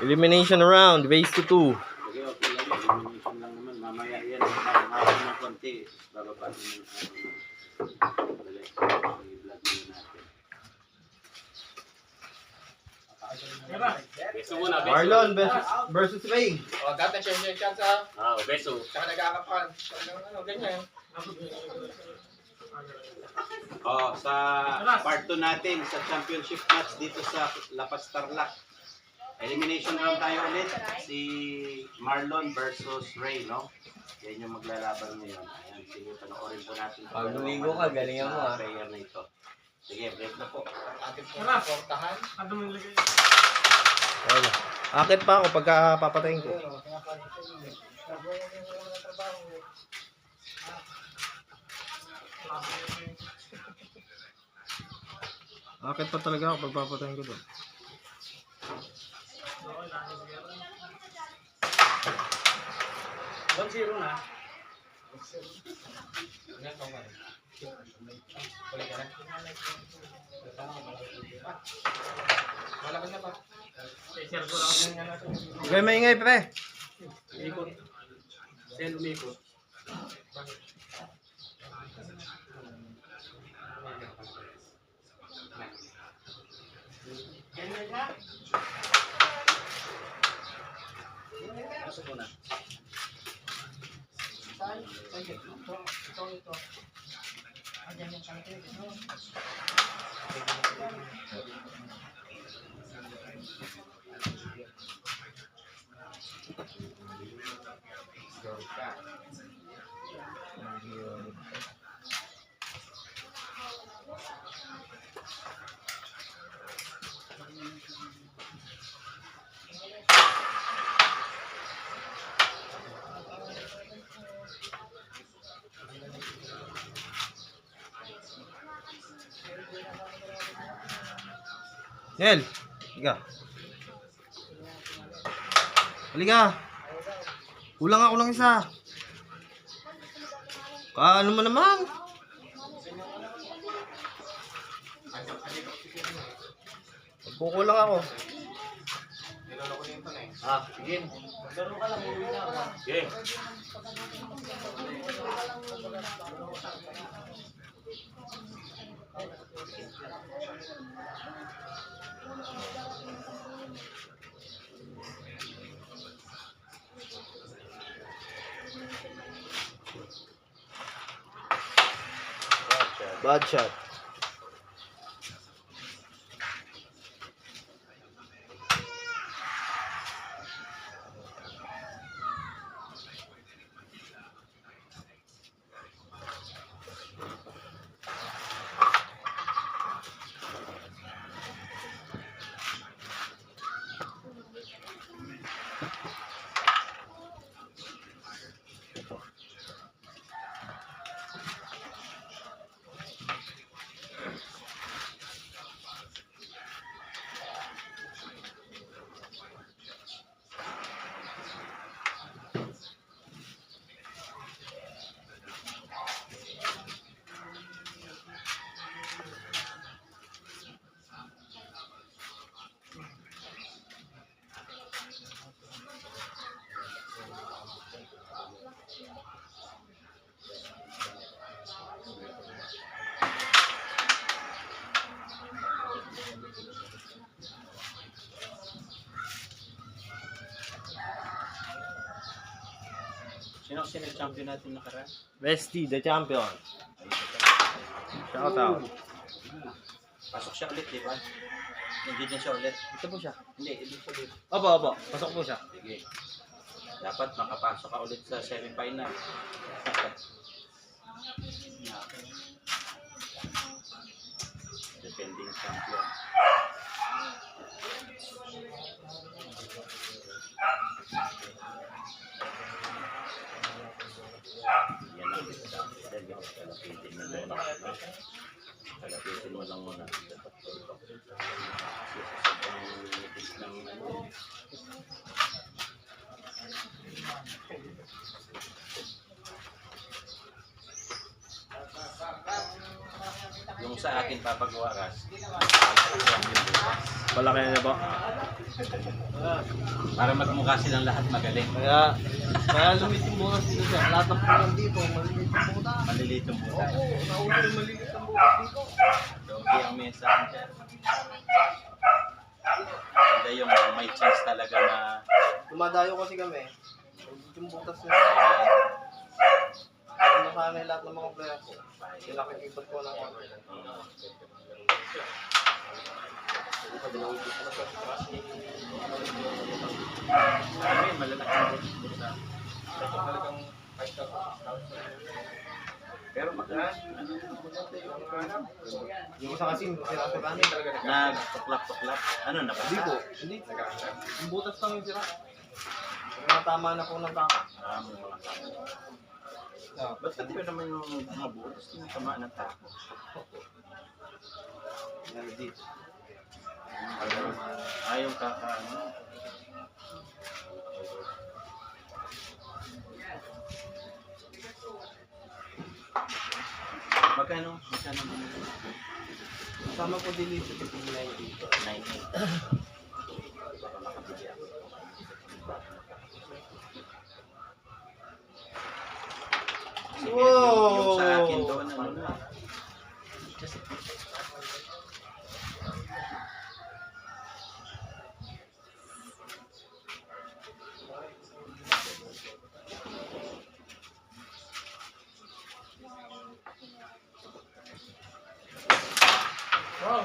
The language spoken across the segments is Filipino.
Elimination round, base to 2. Okay, okay lang. Elimination lang naman. Mamaya yan. Mamaya ng konti. Bababa din ng i-vlog din natin. Beso muna, beso. Marlon versus Ray. O, dati siya yung chance ha. Beso. Saka nag-aakapan. Ano, ganyan. Sa part 2 natin sa championship match dito sa La Paz Tarlac. Elimination round tayo ulit. Si Marlon versus Ray, no? Yan yung maglalaban ngayon. Ayan, sige, panoorin po natin. Pag lumigo ka, galingan mo, ha? Player na ito. Sige, break na po. Atin po portahan. Akit pa ako pagka papatayin ko. Akit pa talaga ako pag papatayin ko doon. One zero na. Malakas na pa. Okay, maingay pre. Umikot. Sel umikot. Pasok mo na. Nel, halika. Halika. Kulang ako ng isa. Ano mo naman? Kukulang ako. Sige. Laro ka lang, uwi na ako. Sige. Bad shot. Sino kasi nag-champion natin nakaraan? Bestie, the champion. Shout out. Pasok siya ulit, di ba? Hindi din siya ulit. Ito po siya. Hindi, hindi siya ulit. Opo. Pasok po siya. Sige. Dapat makapasok ka ulit sa semi-final. Defending champion. Yan ang kalapitin mo muna. Kalapitin mo lang muna. Kasi sa sobrang nipis ng yung sa akin papagawa ras. Malaki na ba? Para magmukha silang lahat magaling. Kaya lumit yung bukas dito siya. Lahat ng pulang dito, malilit yung bukas. Maliliit yung buta. Oo, nauna yung malilit ang bukas dito. Dogi ang mensahe dyan. Ganda yung may chance talaga na Dumadayo kasi kami. Malilit yung butas nila. Kaya nasanay lahat ng mga player ko. Sila kikibat ko ng mga. Ay, malalaki yung buta. Talagang 5,000. Pero maganda. Yung isa kasi, sira-sira Talaga Nagtuklap-tuklap. Ano na ba? Hindi po. Hindi. Yung butas lang yung sira. Yung tama na po ng tama. May mga tao. Ba't pati ba naman yung mga butas? Tinatamaan ng tao. Yan dito. Ayaw kakaano. Magkano? Magkano mo? Kasama ko din sa 90. 98. Sige, yung sa akin doon, ano na. Wow!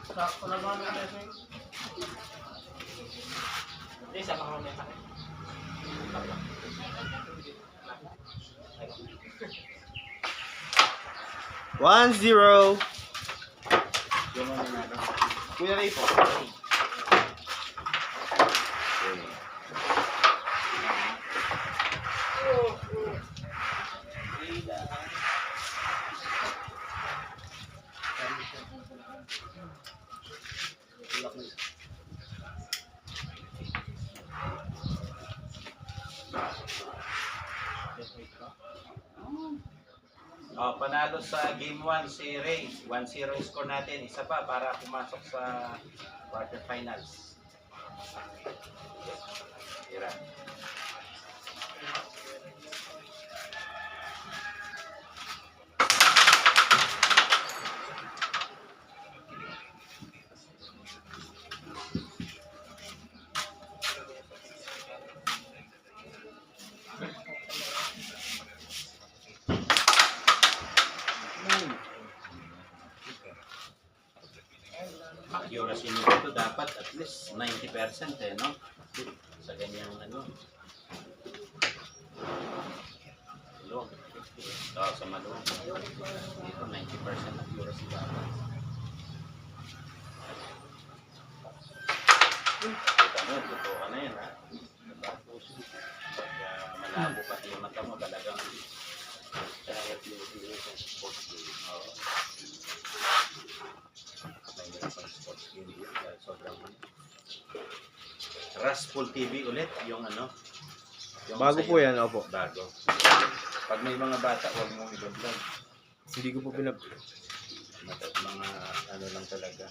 Sakto na ba naman ito? Hindi, sama ka mamaya. 1-0. Yung ano na, no? Kuya Ray po. Oh, panalo sa game 1 si Ray. 1-0 yung score natin. Isa pa para pumasok sa quarterfinals. Tira. Accuracy nito dapat at least 90% eh, no? Sa ganyang ano. Malong. Sa malong. Dito 90% accuracy dapat. Kita mo, totoo ka na yan, ha? Tapos, pag malabo pati yung mata mo, talagang kahit yung oo. Sports game yun, sobrang Raspol TV ulit, yung ano. Yung Bago po yan, opo. Bago. Pag may mga bata, huwag mong i-vlog. Hindi ko po pinap... Mga ano lang talaga.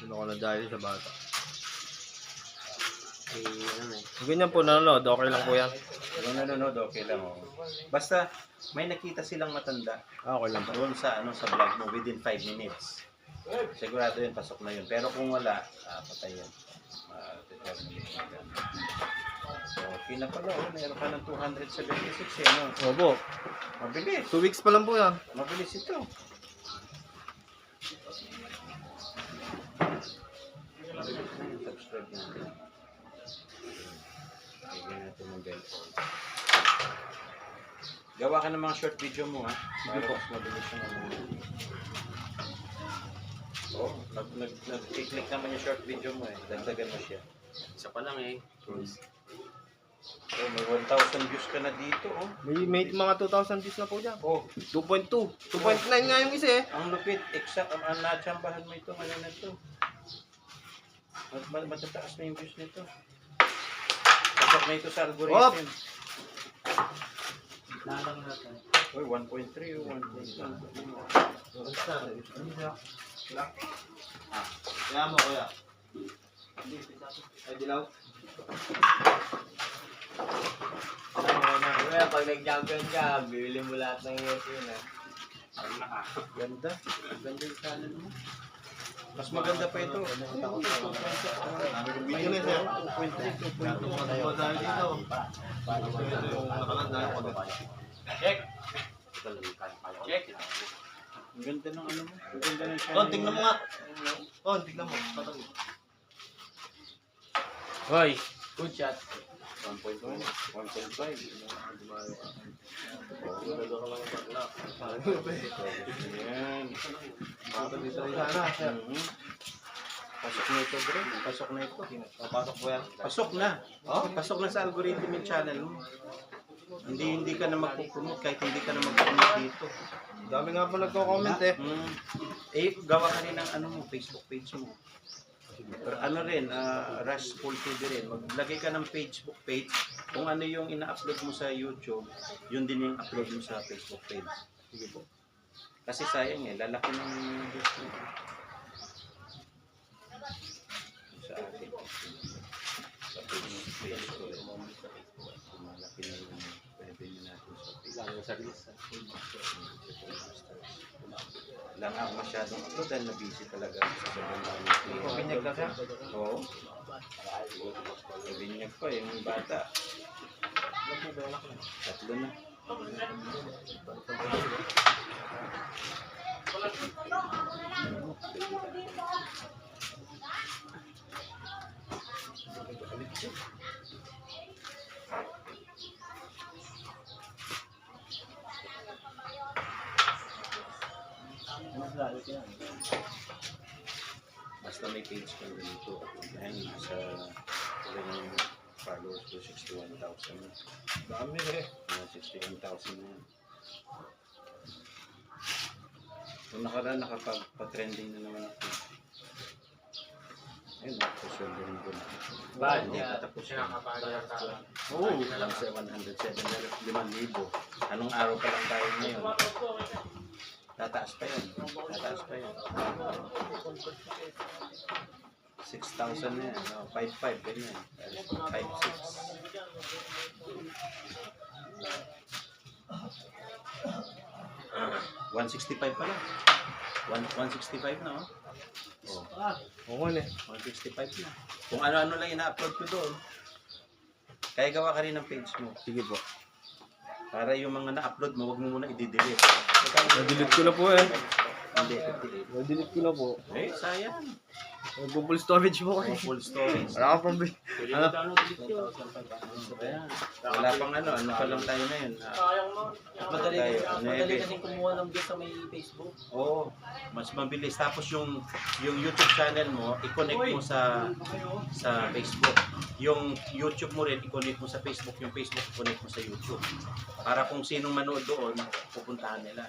Sino ko na dahil sa bata. Ano eh. Ganyan po nanonood, okay lang po yan. Kung nanonood, okay lang. Oh. Basta, may nakita silang matanda. Okay lang po. Doon sa ano sa vlog mo within 5 minutes. Sigurado yun, pasok na yun. Pero kung wala, patay yan. 12 minutes na yan. So, pinapala, mayroon ka ng 276 eh, no? Opo. Mabilis. 2 weeks pa lang po yan. Mabilis ito. Mabilis na yung subscribe natin. Bigyan natin ng bell. Gawa ka ng mga short video mo, ha? Para mas mabilis yung ano. Oo, nag-click naman yung short video mo eh. Dagdagan mo siya. Isa pa lang eh. Oh, may 1,000 views ka na dito, oh. May mga 2,000 views na po dyan. Oh, 2.2. 2.9 nga yung isa eh. ang lupit. Exact. Ang natsambahan mo ito. Ano na ito? Matataas na yung views nito. Pasok na ito sa algorithm. Lalang natin. Uy, 1.3 o 1.1. Kaya mo, kuya. Ay, dilaw. Kuya, pag nag-champion ka, bibili mo lahat ng yun eh. Ganda. Ganda yung channel mo. Mas maganda pa ito. Video na siya. 2.3. Tayo dito. Ito yung nakalag na yung pagod. Check. Check. Ang ganda ng ano mo. Ang ganda ng channel. Ton, tignan mo nga. Ton, tignan mo. Hoy, good shot. 1.1, 1.5. Ayan. Pasok na ito, bro. Pasok na ito. Papasok ko yan. Pasok na. Oh, pasok na sa algorithm yung channel mo. Hindi ka na magpo-promote kahit hindi ka na mag-promote dito. Dami nga po nagko-comment eh. Gawa ka rin ng ano mo, Facebook page mo. Pero ano rin, Rush Full TV rin. Maglagay ka ng Facebook page. Kung ano yung ina-upload mo sa YouTube, yun din yung upload mo sa Facebook page. Sige po. Kasi sayang eh, lalaki ng views mo. Sa atin. Sa page ko rin. Malaki na yung revenue natin sa page. Lang ako masyadong upload dahil na-busy talaga ako sa sobrang dami. Binyag na siya? Oo. Binyag pa yung bata. Tatlo na. Basta may page ka dito. Dahil sa yung followers ko 61,000. Dami eh. 61,000 na yan. Kung nakaraan, nakapag-trending na naman ako. Ayun, nakapag-sweldoin ko na. Hindi pa tapos yun. Oo, lang sa 107,500. Anong araw pa lang tayo ngayon? Tataas pa yun. Tataas pa yun. 6,000 na yan. 5,500 ganyan. 5,600. 165 pala. 165 na, oh. Oo eh. 165 na. Kung ano-ano lang ina-upload ko doon, kaya gawa ka rin ng page mo. Sige po. Para yung mga na-upload mo, huwag mo muna i-delete. Na-delete ko na po eh. Hindi. Na-delete ko na po. Eh, sayang. Full storage mo Oh, eh. full storage. Wala ka pang Ayan. Wala pang ano pa lang tayo ngayon. Madali kasing kumuha ng views sa may Facebook. Oo, mas mabilis. Tapos yung YouTube channel mo, i-connect mo sa Facebook. Yung YouTube mo rin, i-connect mo sa Facebook. Yung Facebook, i-connect mo sa YouTube. Para kung sinong manood doon, pupuntahan nila.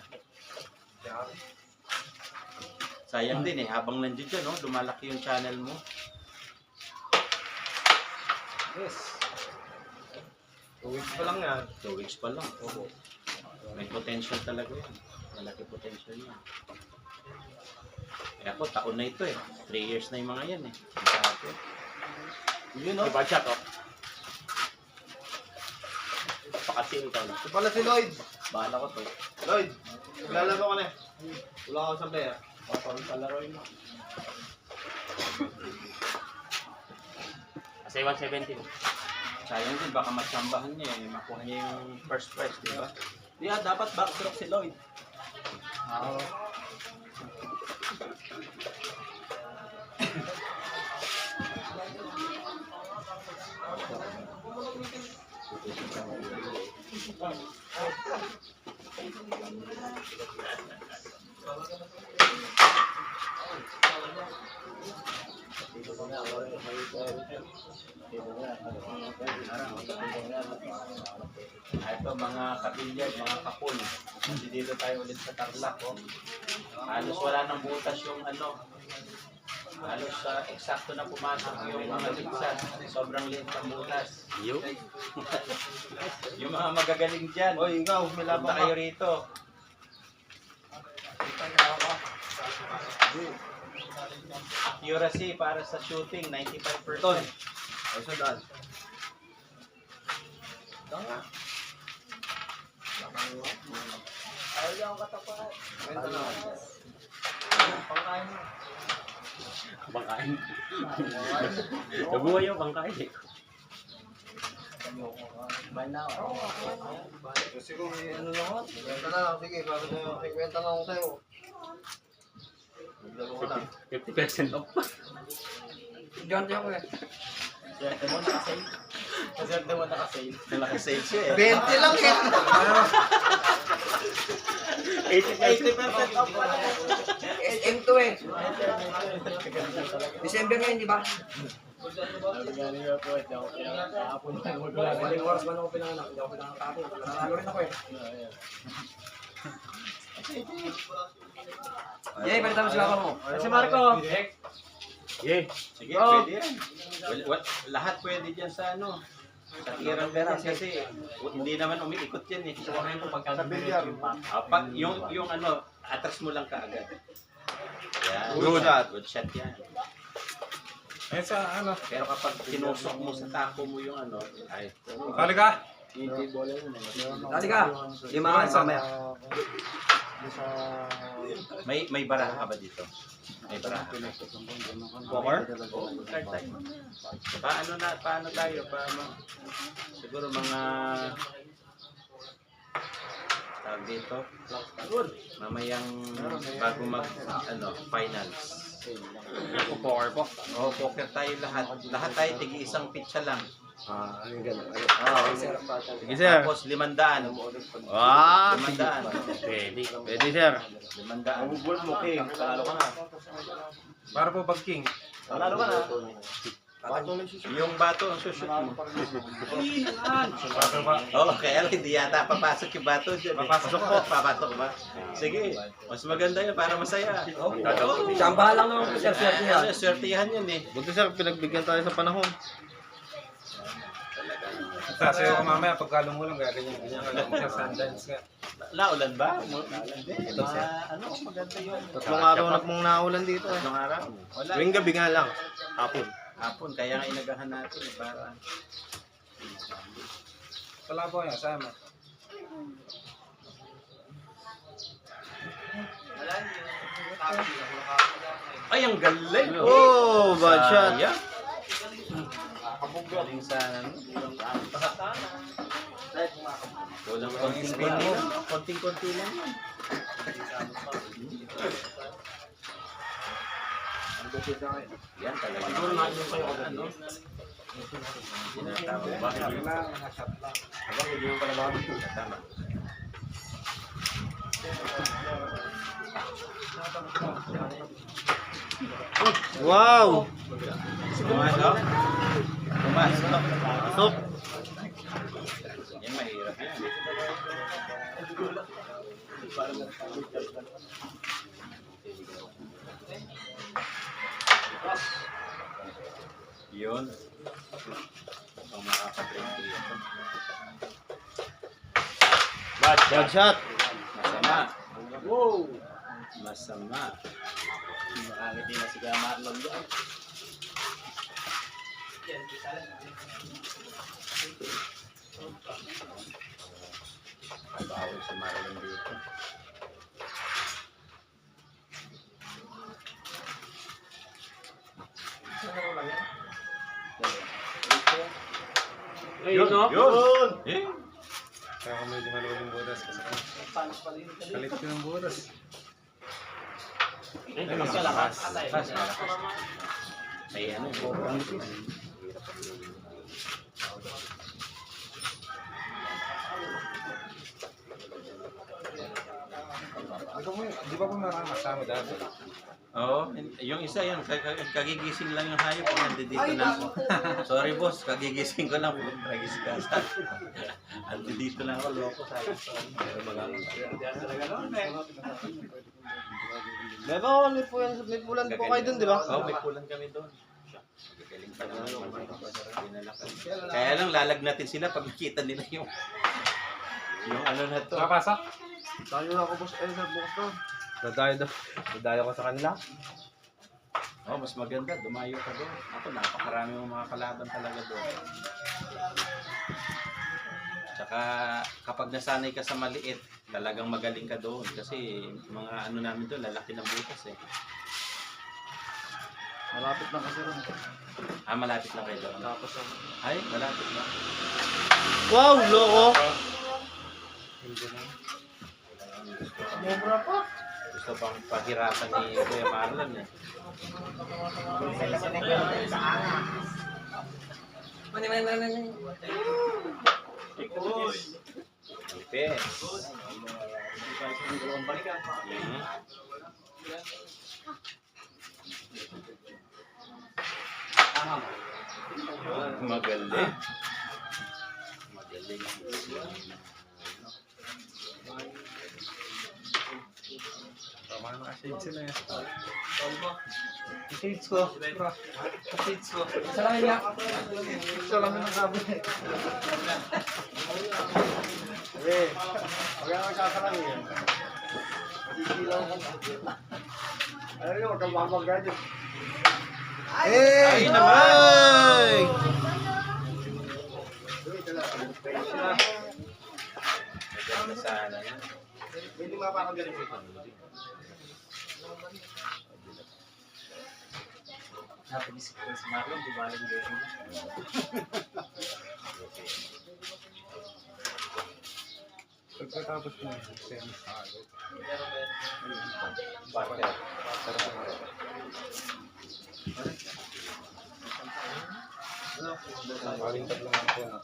Sayang din eh, habang nandiyan dyan, no, lumalaki yung channel mo. Yes. 2 weeks pa lang yan. 2 weeks pa lang. Oo. May potential talaga yan. Malaki potential yan. Eh ako, taon na ito eh. 3 years na yung mga yan eh. Sa akin. Yun no? Bad shot, oh. Pakasin ka na. Ito pala si Lloyd. Bahala ko to. Lloyd, maglalaro ka na. Wala ka sa player. Palaroin mo. Kasi 170. Sayang din, baka matsambahan niya eh. Makuha niya yung first prize, di ba? Di dapat backstroke si Lloyd. Oo. Ito mga kabilyag, mga kapul. Dito tayo ulit sa Tarlac. Oh. Halos wala nang butas yung ano. Halos eksakto na pumasok yung mga ligtas. Sobrang liit ng butas. Yung mga magagaling dyan. Oy, ikaw, may Punta laban kayo ka. rito. Accuracy para sa shooting, 95%. Ay, sandaan. Kwenta na. Bangkain. Nabuhay yung bangkain. Kasi kung may ano lang ako, kwenta na lang. Sige, bakit na kwenta na ako sa'yo. Maglaro ka lang. 50% off pa. Gante ako eh. Kaserte mo nakasale. Nakasale siya eh. 20 lang eh. 80% off pala. SM2 eh. December ngayon, di ba? Maling oras man ako pinanganak. Hindi ako pinanganak ako. Nanalo rin ako eh. Yay, balita mo si papa mo. Si Marco. Yeah. Sige, pwede yan. Lahat pwede dyan sa ano. Sa tirang pera kasi hindi naman umiikot yan eh. Sa bilyar. Pag yung ano, atras mo lang kaagad. Yan. Good shot. Good shot yan. Eh sa ano? Pero kapag tinusok mo sa tako mo yung ano, ay, Kali ka? Dali ka. Limahan sa mamaya. may baraha ka ba dito? May baraha. Poker? Card tayo. Paano tayo? Siguro mga tawag dito. Mamayang bago finals. Poker po. Oh, poker tayo lahat. Lahat tayo tigi isang pitsa lang. Ano yung gano'n? Sige sir. Tapos 500. Ah, 500. Pwede. Pwede sir. 500. Bulls mo, King. Panalo ka na. Para po bag king. Panalo ka na. Bato na Yung bato ang sushoot mo. Para ba? Oh, kaya lang hindi yata papasok yung bato dyan. Papasok po. Papasok ba? Sige. Mas maganda yan para masaya. Tsambahan lang naman po, sir. Ano, swertihan yan eh. Buti sir, pinagbigyan tayo sa panahon. Kasi ako mamaya pagkalungulang gagawin ganyan ka lang. Sa Sundance nga. Laulan ba? Ito ano, maganda yun. Tatlong araw na pong naulan dito eh. Tatlong araw? Wala. Tuwing gabi nga lang. Hapon. Hapon, kaya nga inagahan natin eh, para... Wala po yan, sama. Ay, ang galing! Oh, bad shot. Yeah. Galing sana. Walang konting-konti lang. Konting-konti lang yan. Yan talaga. Ano? Tinatawag ba? Tama. Wow! Pumasok? Pumasok. Pasok. Yan, mahirap yan. Yun. Ang makaka-break dito. Bad shot. Masama. Wow! Masama. Makangiti na si Marlon doon. Bawal si Marlon dito. Ayun, no? Yun! Eh? Kaya ako medyo maluwal yung butas kasi kalit ko yung butas. Mas malakas. Mas malakas. May ano, sobrang lipis. Di ba po nakakasama dati? Oo, yung isa yun, kagigising lang yung hayop, nandito na ako. Sorry boss, kagigising ko lang, tragis ka. Andito na ako, loko tayo. Meron, may pulan po kayo dun, di ba? Oo, may pulan kami doon. Kaya lang lalagnatin sila pag nakita nila yung ano na to. Nakapasok? Tayo na ako, boss. Sir, bukas doon. Dadayo ko sa kanila. Oh, mas maganda, dumayo ka doon. Ako, napakarami ng mga kalaban talaga doon. Tsaka kapag nasanay ka sa maliit, talagang magaling ka doon. Kasi mga ano namin doon, lalaki ng butas eh. Malapit na kasi rin. Malapit na kayo doon. Tapos Ay, malapit na. wow, loko. Mura pa. Gusto pang pahirapan ni Kuya Marlon eh. Ipes. Magaling. Magaling. Tama na shades sila yan. Shades ko. Shades ko. Isa lang yan. Isa lang yung sabi. Eh, huwag ka magkakalang yan. Isilaw ka. Ano yun, huwag kang mamagad yun. Ay naman! Maganda sana yan. Hindi mapapagaling ko ito. Napagisip ko si Marlon, di ba alam mo yun? Pagkatapos mo, semi Partner. Paling tatlo nga po na.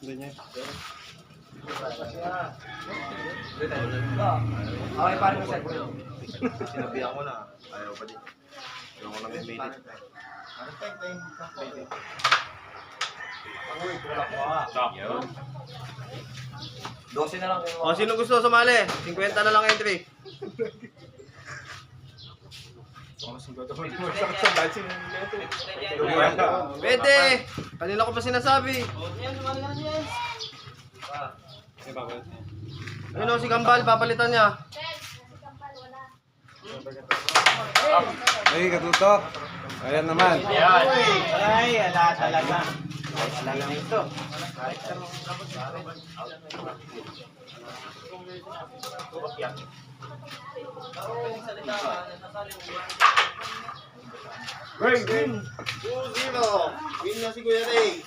Ganyan. Okay, paano mo set? Sinabihan ko na, ayaw pa din. Ayaw ko na may minute. Yun. 12 na lang. O, sino gusto sumali? 50 na lang entry. Pwede! Kanina ko pa sinasabi. Ayun o, si Gambal, papalitan niya. Ay, katutok. Ayan naman. Ay, ala talaga. Ala na ito. Win! 2-0. Win na si Kuya Ray.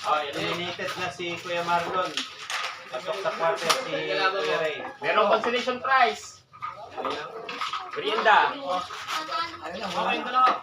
Oh, eliminated na si Kuya Marlon. Pasok sa quarter si Kuya Ray. Merong consolation prize. Merienda. Ayun lang.